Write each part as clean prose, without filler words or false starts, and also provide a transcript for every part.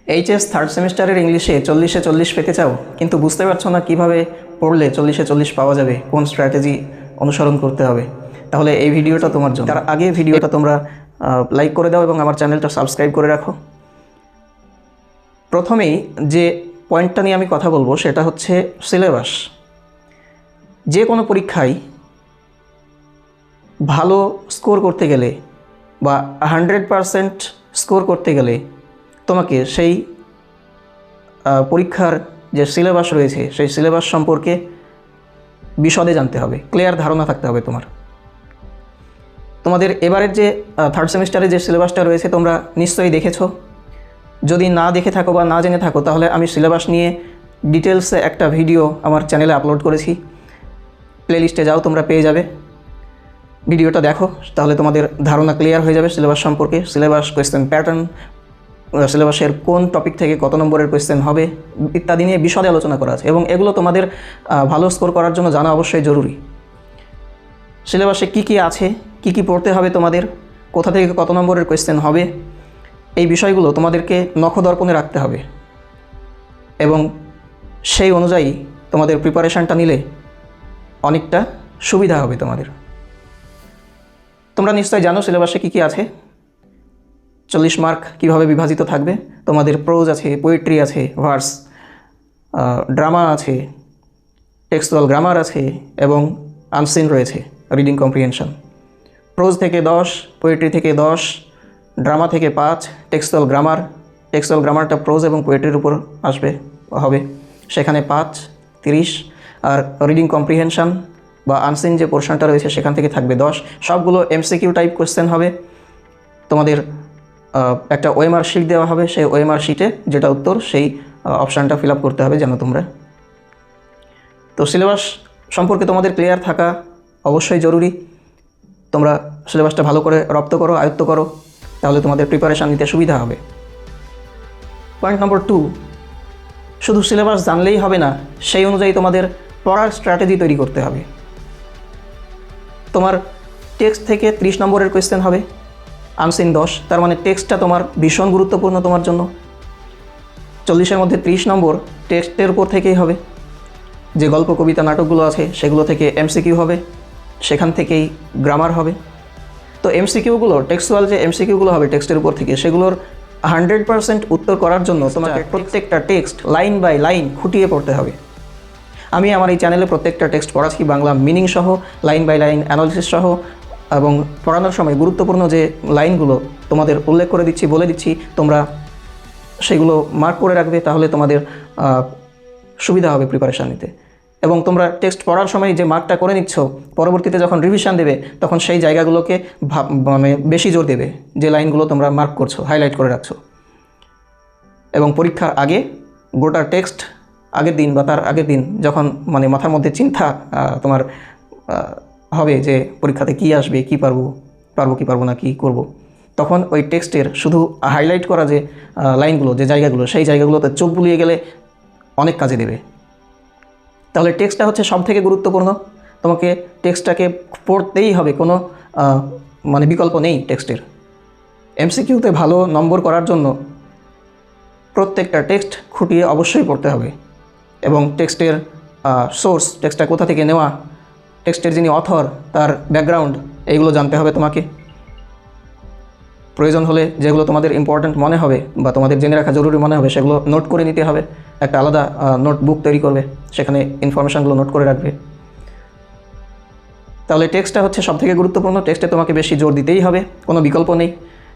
HS third সেমিস্টারের ইংলিশে 40-এ 40 পেতে চাও, কিন্তু বুঝতে পারছো না কিভাবে পড়লে 40-এ 40 পাওয়া যাবে, কোন স্ট্র্যাটেজি অনুসরণ করতে হবে, তাহলে এই ভিডিওটা তোমার জন্য। তার আগে ভিডিওটা তোমরা লাইক করে দাও এবং আমার চ্যানেলটা সাবস্ক্রাইব করে রাখো। প্রথমেই যে পয়েন্টটা নিয়ে আমি কথা বলবো সেটা হচ্ছে সিলেবাস। যে কোনো পরীক্ষায় ভালো স্কোর করতে গেলে বা 100% স্কোর করতে গেলে তোমাকে সেই পরীক্ষার যে সিলেবাস রয়েছে সেই সিলেবাস সম্পর্কে বিশদে জানতে হবে, ক্লিয়ার ধারণা থাকতে হবে তোমাদের এবারের যে থার্ড সেমিস্টারে যে সিলেবাসটা রয়েছে তোমরা নিশ্চয়ই দেখেছো। যদি না দেখে থাকো বা না জেনে থাকো তাহলে আমি সিলেবাস নিয়ে ডিটেলসে একটা ভিডিও আমার চ্যানেলে আপলোড করেছি, প্লেলিস্টে যাও, তোমরা পেয়ে যাবে। ভিডিওটা দেখো, তাহলে তোমাদের ধারণা ক্লিয়ার হয়ে যাবে সিলেবাস সম্পর্কে। সিলেবাস, কোয়েশ্চেন প্যাটার্ন, সিলেবাসের কোন টপিক থেকে কত নম্বরের কোয়েশ্চেন হবে ইত্যাদি নিয়ে বিশদে আলোচনা করা আছে, এবং এগুলো তোমাদের ভালো স্কোর করার জন্য জানা অবশ্যই জরুরি। সিলেবাসে কি কি আছে, কি কি পড়তে হবে তোমাদের, কোথা থেকে কত নম্বরের কোয়েশ্চেন হবে, এই বিষয়গুলো তোমাদেরকে নখদর্পণে রাখতে হবে, এবং সেই অনুযায়ী তোমাদের প্রিপারেশানটা নিলে অনেকটা সুবিধা হবে তোমাদের। তোমরা নিশ্চয়ই জানো সিলেবাসে কি কি আছে। 40 মার্ক কীভাবে বিভাজিত থাকবে। তোমাদের প্রোজ আছে, পোয়েট্রি আছে, ভার্স, ড্রামা আছে, টেক্সচুয়াল গ্রামার আছে এবং আনসিন রয়েছে, রিডিং কম্প্রিহেনশন। প্রোজ থেকে 10, পোয়েট্রি থেকে 10, ড্রামা থেকে 5, টেক্সচুয়াল গ্রামারটা প্রোজ এবং পোয়েট্রির উপর হবে, সেখানে 5, 30। আর রিডিং কম্প্রিহেনশন বা আনসিন যে পোর্শনটা রয়েছে সেখান থেকে থাকবে 10। সবগুলো এমসিকিউ টাইপ কোয়েশ্চেন হবে। তোমাদের একটা ওএমআর শিট দেওয়া হবে, সেই ওএমআর শিটে যেটা উত্তর সেই অপশানটা ফিল আপ করতে হবে জানো তোমরা। তো সিলেবাস সম্পর্কে তোমাদের ক্লিয়ার থাকা অবশ্যই জরুরি। তোমরা সিলেবাসটা ভালো করে রপ্ত করো, আয়ত্ত করো, তাহলে তোমাদের প্রিপারেশান নিতে সুবিধা হবে। পয়েন্ট নম্বর 2, শুধু সিলেবাস জানলেই হবে না, সেই অনুযায়ী তোমাদের পড়ার স্ট্র্যাটেজি তৈরি করতে হবে। তোমার টেক্সট থেকে 30 নম্বরের কোয়েশ্চেন হবে, আনসিন 10, তার মানে টেক্সটটা তোমার ভীষণ গুরুত্বপূর্ণ তোমার জন্য। 40-এর মধ্যে 30 নম্বর টেক্সটের উপর থেকেই হবে। যে গল্প, কবিতা, নাটকগুলো আছে সেগুলো থেকে এমসিকিউ হবে, সেখান থেকেই গ্রামার হবে। তো এমসিকিউগুলো, টেক্সচুয়াল যে এমসিকিউগুলো হবে টেক্সটের উপর থেকে, সেগুলোর 100% উত্তর করার জন্য তোমাকে প্রত্যেকটা টেক্সট লাইন বাই লাইন খুঁটিয়ে পড়তে হবে। আমি আমার এই চ্যানেলে প্রত্যেকটা টেক্সট পড়াচ্ছি, বাংলা মিনিং সহ, লাইন বাই লাইন অ্যানালিসিস সহ, এবং পড়ানোর সময় গুরুত্বপূর্ণ যে লাইনগুলো তোমাদের উল্লেখ করে দিচ্ছি, বলে দিচ্ছি, তোমরা সেগুলো মার্ক করে রাখবে, তাহলে তোমাদের সুবিধা হবে প্রিপারেশান নিতে। এবং তোমরা টেক্সট পড়ার সময় যে মার্কটা করে নিচ্ছ, পরবর্তীতে যখন রিভিশন দেবে তখন সেই জায়গাগুলোকে বেশি জোর দেবে, যে লাইনগুলো তোমরা মার্ক করছো, হাইলাইট করে রাখছো। এবং পরীক্ষার আগে গোটা টেক্সট আগের দিন বা তার আগের দিন যখন মাথার মধ্যে চিন্তা তোমার হবে যে পরীক্ষাতে কি আসবে, কি পারবো কি পারবো না, কি করব, তখন ওই টেক্সটের শুধু হাইলাইট করা যে লাইনগুলো, যে জায়গাগুলো, সেই জায়গাগুলোতে চোখ বুলিয়ে গেলে অনেক কাজে দেবে। তাহলে টেক্সটটা হচ্ছে সব থেকে গুরুত্বপূর্ণ। তোমাকে টেক্সটটাকে পড়তেই হবে, কোনো বিকল্প নেই টেক্সটের। এমসিকিউতে ভালো নম্বর করার জন্য প্রত্যেকটা টেক্সট খুঁটিয়ে অবশ্যই পড়তে হবে, এবং টেক্সটের সোর্স, টেক্সটটা কোথা থেকে নেওয়া, টেক্সটের যিনি অথর, তার ব্যাকগ্রাউন্ড, এইগুলো জানতে হবে তোমাকে। প্রয়োজন হলে যেগুলো তোমাদের ইম্পর্ট্যান্ট মনে হবে বা তোমাদের জেনে রাখা জরুরি মনে হবে সেগুলো নোট করে নিতে হবে। একটা আলাদা নোটবুক তৈরি করবে, সেখানে ইনফরমেশানগুলো নোট করে রাখবে। তাহলে টেক্সটটা হচ্ছে সবথেকে গুরুত্বপূর্ণ। টেক্সটে তোমাকে বেশি জোর দিতেই হবে, কোনো বিকল্প নেই।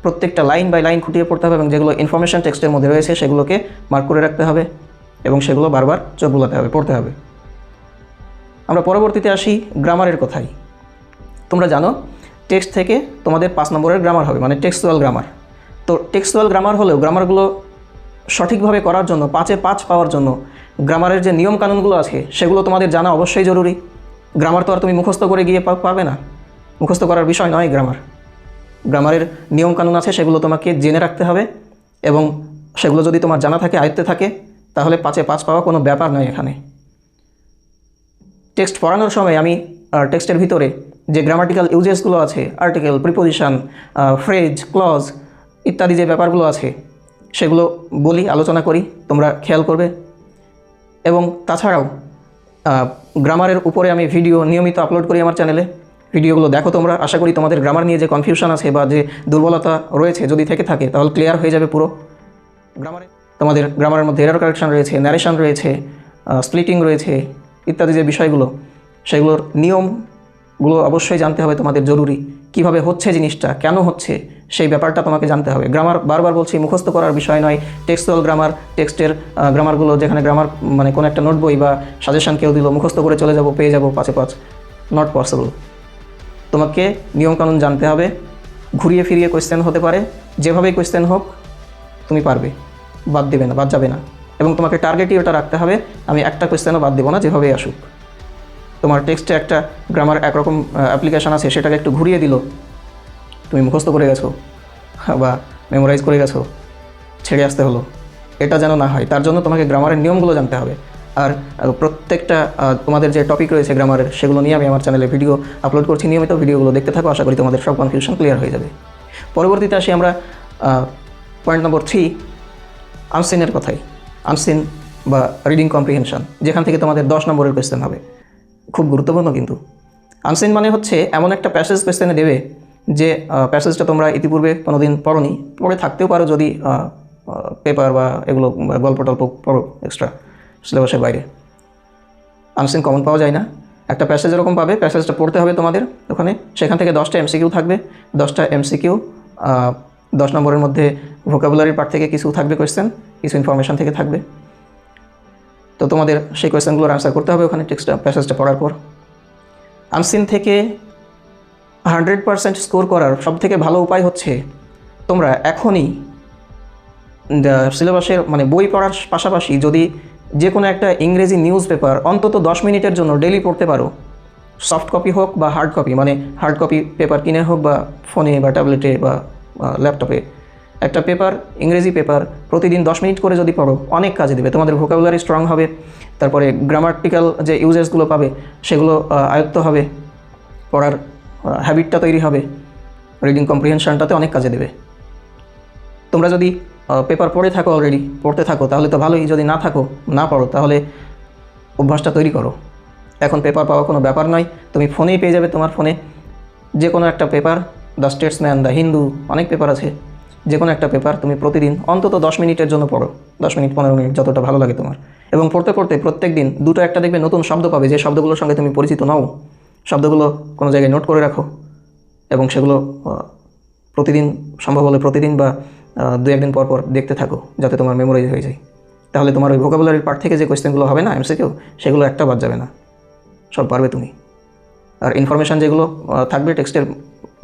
প্রত্যেকটা লাইন বাই লাইন খুঁটিয়ে পড়তে হবে, এবং যেগুলো ইনফরমেশান টেক্সটের মধ্যে রয়েছে সেগুলোকে মার্ক করে রাখতে হবে, এবং সেগুলো বারবার চোখ বুলাতে হবে, পড়তে হবে। আমরা পরবর্তীতে আসি গ্রামারের কথায়। তোমরা জানো টেক্সট থেকে তোমাদের 5 নম্বরের গ্রামার হবে, টেক্সচুয়াল গ্রামার। তো টেক্সচুয়াল গ্রামার হলেও গ্রামারগুলো সঠিকভাবে করার জন্য, 5-এ 5 পাওয়ার জন্য গ্রামারের যে নিয়মকানুনগুলো আছে সেগুলো তোমাদের জানা অবশ্যই জরুরি। গ্রামার তো আর তুমি মুখস্থ করে গিয়ে পাবে না, মুখস্থ করার বিষয় নয় গ্রামারের নিয়মকানুন আছে, সেগুলো তোমাকে জেনে রাখতে হবে, এবং সেগুলো যদি তোমার জানা থাকে, আয়ত্তে থাকে, তাহলে 5-এ 5 পাওয়া কোনো ব্যাপার নয় এখানে। টেক্সট পড়ানোর সময় আমি টেক্সটের ভিতরে যে গ্রামাটিক্যাল ইউজেসগুলো আছে, আর্টিকেল, প্রিপোজিশন, ফ্রেজ, ক্লজ ইত্যাদি যে ব্যাপারগুলো আছে, সেগুলো বলি, আলোচনা করি, তোমরা খেয়াল করবে। এবং তাছাড়াও গ্রামারের উপরে আমি ভিডিও নিয়মিত আপলোড করি আমার চ্যানেলে। ভিডিওগুলো দেখো তোমরা। আশা করি তোমাদের গ্রামার নিয়ে যে কনফিউশন আছে বা যে দুর্বলতা রয়েছে যদি থেকে থাকে তাহলে ক্লিয়ার হয়ে যাবে পুরো। তোমাদের গ্রামারের মধ্যে এরর কারেকশন রয়েছে, ন্যারেশন রয়েছে, স্প্লিটিং রয়েছে, ইত্যাদি যে বিষয়গুলো, সেগুলোর নিয়মগুলো অবশ্যই জানতে হবে তোমাদের জরুরি। কিভাবে হচ্ছে জিনিসটা, কেন হচ্ছে, সেই ব্যাপারটা তোমাকে জানতে হবে। গ্রামার বারবার বলছি মুখস্থ করার বিষয় নয়। টেক্সচুয়াল গ্রামার, টেক্সটের গ্রামারগুলো, যেখানে গ্রামার মানে কোনো একটা নোট বই বা সাজেশন কেউ দিল, মুখস্থ করে চলে যাব, পেয়ে যাব 5-5, নট পসিবল। তোমাকে নিয়মকানুন জানতে হবে। ঘুরিয়ে ফিরিয়ে কোয়েশ্চেন হতে পারে, যেভাবেই কোয়েশ্চেন হোক তুমি পারবে, বাদ দেবে না, বাদ যাবে না। এবং তোমাকে টার্গেটই ওটা রাখতে হবে, আমি একটা কোয়েশ্চেনও বাদ দেবো না, যেভাবেই আসুক। তোমার টেক্সটে একটা গ্রামার একরকম অ্যাপ্লিকেশান আছে, সেটাকে একটু ঘুরিয়ে দিল, তুমি মুখস্থ করে গেছো বা মেমোরাইজ করে গেছো, ছেড়ে আসতে হলো, এটা যেন না হয়। তার জন্য তোমাকে গ্রামারের নিয়মগুলো জানতে হবে। আর প্রত্যেকটা তোমাদের যে টপিক রয়েছে গ্রামারের, সেগুলো নিয়ে আমি আমার চ্যানেলে ভিডিও আপলোড করছি নিয়মিত। ভিডিওগুলো দেখতে থাকো, আশা করি তোমাদের সব কনফিউশন ক্লিয়ার হয়ে যাবে। পরবর্তীতে আসি আমরা পয়েন্ট নম্বর 3, আনসিনের কথাই। আনসিন বা রিডিং কম্প্রিহেনশন, যেখান থেকে তোমাদের 10 নম্বরের কোয়েশ্চেন হবে। খুব গুরুত্বপূর্ণ কিন্তু। আনসিন মানে হচ্ছে এমন একটা প্যাসেজ কোয়েশ্চেনে দেবে যে প্যাসেজটা তোমরা ইতিপূর্বে কোনোদিন পড়োনি, পড়ে থাকতেও পারো যদি পেপার বা এগুলো গল্প টল্প পড়ো এক্সট্রা সিলেবাসের বাইরে। আনসিন কমন পাওয়া যায় না। একটা প্যাসেজ এরকম পাবে, প্যাসেজটা পড়তে হবে তোমাদের ওখানে, সেখান থেকে 10টা এমসিকিউ থাকবে। 10টা এমসিকিউ, 10 নম্বরের মধ্যে ভোকাবুলারির পার্ট থেকে কিছু থাকবে কোয়েশ্চেন, কিছু ইনফরমেশান থেকে থাকবে। তো তোমাদের সেই কোয়েশ্চেনগুলোর আনসার করতে হবে ওখানে টেক্সটটা, প্যাসেজটা পড়ার পর। আনসিন থেকে 100% স্কোর করার সবথেকে ভালো উপায় হচ্ছে তোমরা এখনই সিলেবাসের মানে বই পড়ার পাশাপাশি যদি যে কোনো একটা ইংরেজি নিউজ পেপার অন্তত 10 মিনিটের জন্য ডেইলি পড়তে পারো, সফট কপি হোক বা হার্ড কপি, মানে হার্ড কপি পেপার কিনে হোক বা ফোনে বা ট্যাবলেটে বা ল্যাপটপে, একটা পেপার, ইংরেজি পেপার প্রতিদিন 10 মিনিট করে যদি পড়ো, অনেক কাজে দেবে। তোমাদের ভোকাবুলারি স্ট্রং হবে, তারপরে গ্রামাটিক্যাল যে ইউজেসগুলো পাবে সেগুলো আয়ত্ত হবে, পড়ার হ্যাবিটটা তৈরি হবে, রিডিং কম্প্রিহেনশনটাতে অনেক কাজে দেবে। তোমরা যদি পেপার পড়ে থাকো, অলরেডি পড়তে থাকো, তাহলে তো ভালোই। যদি না থাকো, না পড়ো, তাহলে অভ্যাসটা তৈরি করো। এখন পেপার পাওয়া কোনো ব্যাপার নয়, তুমি ফোনেই পেয়ে যাবে। তোমার ফোনে যে কোনো একটা paper, the Statesman, the Hindu, অনেক পেপার আছে। যে কোনো একটা পেপার তুমি প্রতিদিন অন্তত 10 মিনিটের জন্য পড়ো, 10 মিনিট 15 মিনিট, যতটা ভালো লাগে তোমার। এবং পড়তে পড়তে প্রত্যেক দিন 2টো একটা দেখবে নতুন শব্দ পাবে, যে শব্দগুলোর সঙ্গে তুমি পরিচিত নও। শব্দগুলো কোনো জায়গায় নোট করে রাখো এবং সেগুলো প্রতিদিন, সম্ভব হলে প্রতিদিন বা 2-1 দিন পর পর দেখতে থাকো, যাতে তোমার মেমোরাইজ হয়ে যায়। তাহলে তোমার ওই ভোকাবুলারির পার্ট থেকে যে কোয়েশ্চেনগুলো হবে না এমসিকিউ, সেগুলো একটা বাদ যাবে না, সব পারবে তুমি। আর ইনফরমেশান যেগুলো থাকবে টেক্সটের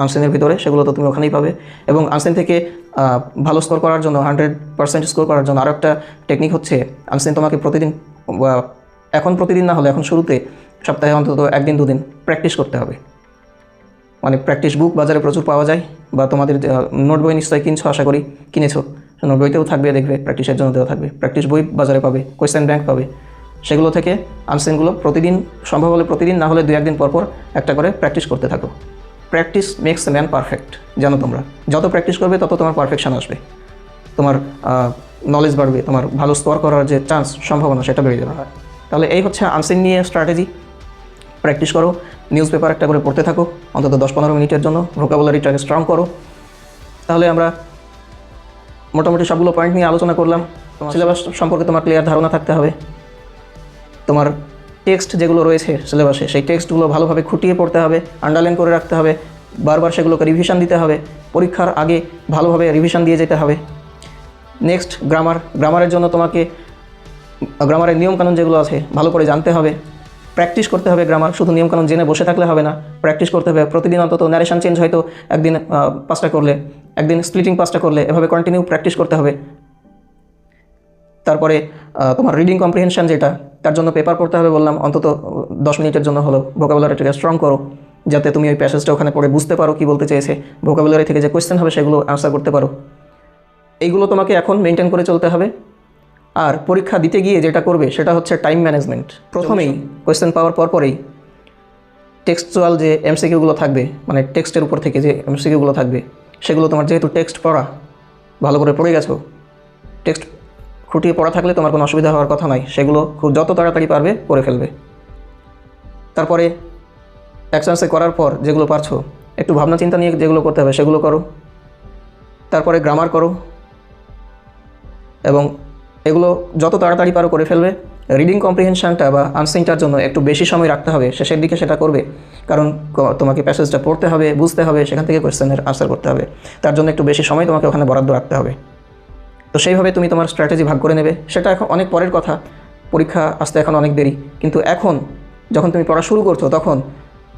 আনসিনের ভিতরে, সেগুলো তো তুমি ওখানেই পাবে। এবং আনসিন থেকে ভালো স্কোর করার জন্য, 100% স্কোর করার জন্য আরও একটা টেকনিক হচ্ছে, আনসিন তোমাকে প্রতিদিন, এখন প্রতিদিন না হলে এখন শুরুতে সপ্তাহে অন্তত 1 দিন 2 দিন প্র্যাকটিস করতে হবে। মানে প্র্যাকটিস বুক বাজারে প্রচুর পাওয়া যায়, বা তোমাদের নোট বই নিশ্চয়ই কিনছো, আশা করি কিনেছো। নোট বইতেও থাকবে, দেখবে প্র্যাকটিসের জন্য দেওয়া থাকবে। প্র্যাকটিস বই বাজারে পাবে, কোয়েশ্চেন ব্যাংক পাবে। সেগুলো থেকে আনসিনগুলো প্রতিদিন, সম্ভব হলে প্রতিদিন, না হলে 2-1 দিন পর পর একটা করে প্র্যাকটিস করতে থাকো। Practice makes a man perfect, জানো তোমরা। যত প্র্যাকটিস করবে তত তোমার পারফেকশান আসবে, তোমার নলেজ বাড়বে, তোমার ভালো স্কোর করার যে চান্স, সম্ভাবনা, সেটা বেড়ে যাবে। তাহলে এই হচ্ছে আনসিন নিয়ে স্ট্র্যাটেজি। প্র্যাকটিস করো, নিউজ পেপার একটা করে পড়তে থাকো অন্তত 10-15 মিনিটের জন্য, ভোকাবুলারিটাকে স্ট্রং করো। তাহলে আমরা মোটামুটি সবগুলো পয়েন্ট নিয়ে আলোচনা করলাম। সিলেবাস সম্পর্কে তোমার ক্লিয়ার ধারণা থাকতে হবে। তোমার টেক্সট যেগুলো রয়েছে সিলেবাসে, সেই টেক্সটগুলো ভালোভাবে খুঁটিয়ে পড়তে হবে, আন্ডারলাইন করে রাখতে হবে, বারবার সেগুলোকে রিভিশন দিতে হবে। পরীক্ষার আগে ভালোভাবে রিভিশন দিয়ে যেতে হবে। নেক্সট গ্রামারের জন্য তোমাকে গ্রামারের নিয়মকানুন যেগুলো আছে ভালো করে জানতে হবে, প্র্যাকটিস করতে হবে। গ্রামার শুধু নিয়মকানুন জেনে বসে থাকলে হবে না, প্র্যাকটিস করতে হবে। প্রতিদিন অন্তত ন্যারেশন চেঞ্জ, হয়তো একদিন 5টা করলে, একদিন স্প্লিটিং 5টা করলে, এভাবে কন্টিনিউ প্র্যাকটিস করতে হবে। তারপরে তোমার রিডিং কম্প্রিহেনশন যেটা, তার জন্য পেপার পড়তে হবে বললাম, অন্তত 10 মিনিটের জন্য হলো। ভোকাবুলারিটাকে স্ট্রং করো, যাতে তুমি ওই প্যাসেজটা ওখানে পড়ে বুঝতে পারো কী বলতে চেয়েছে। ভোকাবুলারি থেকে যে কোয়েশ্চেন হবে সেগুলো আনসার করতে পারো। এইগুলো তোমাকে এখন মেনটেন করে চলতে হবে। আর পরীক্ষা দিতে গিয়ে যেটা করবে সেটা হচ্ছে টাইম ম্যানেজমেন্ট। প্রথমেই কোয়েশ্চেন পাওয়ার পরপরেই টেক্সচুয়াল যে এমসিকিউগুলো থাকবে, মানে টেক্সটের উপর থেকে যে এমসিকিউগুলো থাকবে, সেগুলো তোমার যেহেতু টেক্সট পড়া ভালো করে পড়ে গেছো, টেক্সট খুঁটিয়ে পড়া থাকলে তোমার কোনো অসুবিধা হওয়ার কথা নয়, সেগুলো যত তাড়াতাড়ি পারবে করে ফেলবে। তারপরে এক চান্সে করার পর যেগুলো পারছো একটু ভাবনা চিন্তা নিয়ে যেগুলো করতে হবে সেগুলো করো। তারপরে গ্রামার করো, এবং এগুলো যত তাড়াতাড়ি পারো করে ফেলবে। রিডিং কম্প্রিহেনশনটা বা আনসিংটার জন্য একটু বেশি সময় রাখতে হবে, শেষের দিকে সেটা করবে, কারণ তোমাকে প্যাসেজটা পড়তে হবে, বুঝতে হবে, সেখান থেকে কোয়েশ্চেনের আনসার করতে হবে। তার জন্য একটু বেশি সময় তোমাকে ওখানে বরাদ্দ রাখতে হবে। তো সেইভাবে তুমি তোমার স্ট্র্যাটেজি ভাগ করে নেবে। সেটা এখন অনেক পরের কথা, পরীক্ষা আসতে এখন অনেক দেরি, কিন্তু এখন যখন তুমি পড়া শুরু করছো তখন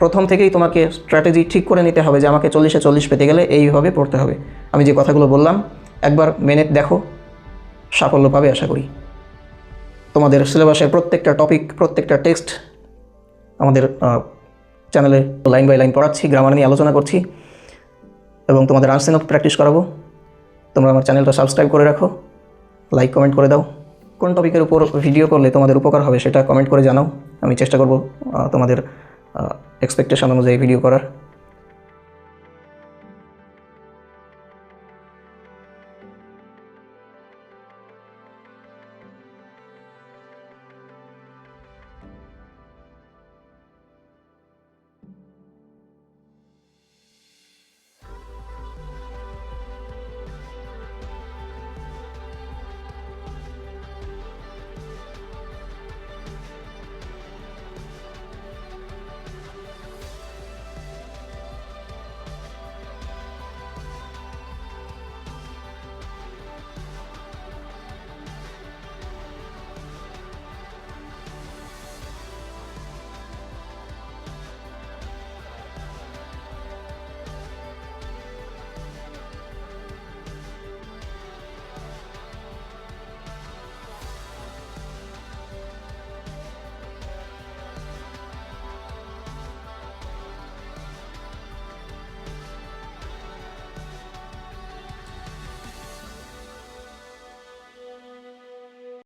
প্রথম থেকেই তোমাকে স্ট্র্যাটেজি ঠিক করে নিতে হবে যে আমাকে 40-এ 40 পেতে গেলে এইভাবে পড়তে হবে। আমি যে কথাগুলো বললাম একবার মেনে দেখো, সাফল্য পাবে আশা করি। তোমাদের সিলেবাসের প্রত্যেকটা টপিক, প্রত্যেকটা টেক্সট আমাদের চ্যানেলে লাইন বাই লাইন পড়াচ্ছি, গ্রামার নিয়ে আলোচনা করছি এবং তোমাদের আনসিংও প্র্যাকটিস করাবো। তোমরা আমার চ্যানেলটা সাবস্ক্রাইব করে রাখো, লাইক কমেন্ট করে দাও। কোন টপিকের উপর ভিডিও করলে তোমাদের উপকার হবে সেটা কমেন্ট করে জানাও। আমি চেষ্টা করব তোমাদের এক্সপেকটেশন অনুযায়ী ভিডিও করার।